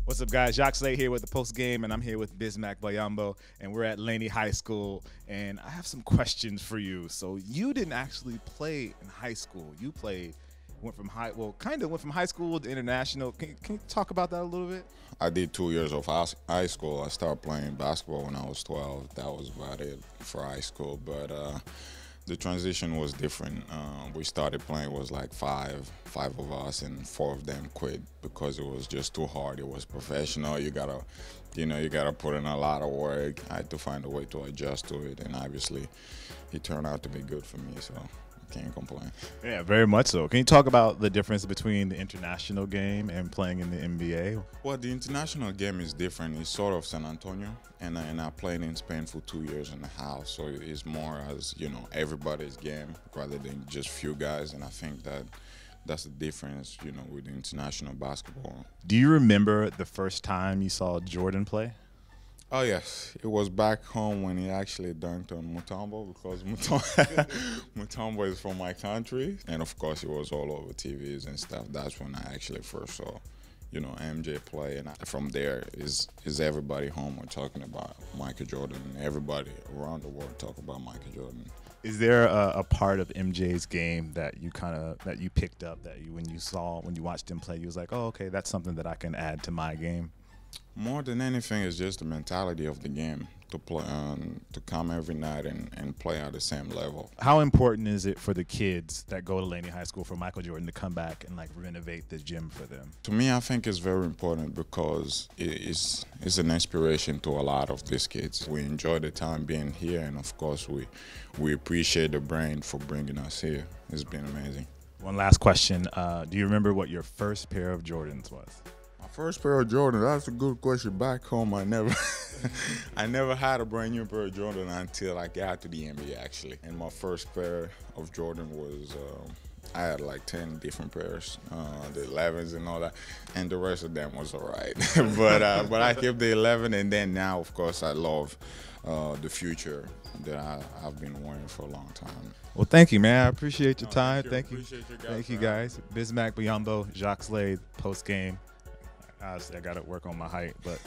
What's up, guys? Jacques Slade here with the post game, and I'm here with Bismack Biyombo, and we're at Laney High School. And I have some questions for you. So you didn't actually play in high school. You went from high school to international. Can you talk about that a little bit? I did 2 years of high school. I started playing basketball when I was 12. That was about it for high school. But the transition was different. We started playing, was like five of us, and 4 of them quit because it was just too hard. It was professional. You gotta put in a lot of work. I had to find a way to adjust to it, and obviously, it turned out to be good for me. So I can't complain. Yeah, very much so. Can you talk about the difference between the international game and playing in the NBA? Well, the international game is different. It's sort of San Antonio, and I played in Spain for 2 years and a half. So it's more as, everybody's game rather than just few guys. And I think that's the difference, with the international basketball. Do you remember the first time you saw Jordan play? Oh, yes. It was back home when he actually dunked on Mutombo, because Mutombo is from my country. And, of course, it was all over TVs and stuff. That's when I actually first saw, MJ play. And from there is everybody home were talking about Michael Jordan. And everybody around the world talk about Michael Jordan. Is there a part of MJ's game that you picked up when you watched him play, you was like, oh, okay, that's something that I can add to my game? More than anything, it's just the mentality of the game to play, to come every night and play at the same level. How important is it for the kids that go to Laney High School for Michael Jordan to come back and renovate the gym for them? To me, I think it's very important because it's an inspiration to a lot of these kids. We enjoy the time being here, and of course, we appreciate the brand for bringing us here. It's been amazing. One last question: do you remember what your first pair of Jordans was? First pair of Jordan, that's a good question. Back home, I never had a brand new pair of Jordan until I got to the NBA, actually. And my first pair of Jordan was, I had like 10 different pairs, the 11s and all that, and the rest of them was all right. but I kept the 11, and then now, of course, I love the future that I've been wearing for a long time. Well, thank you, man. I appreciate your time. Thank you. Thank you, guys. Bismack Biyombo, Jacques Slade, post game. I got to work on my height, but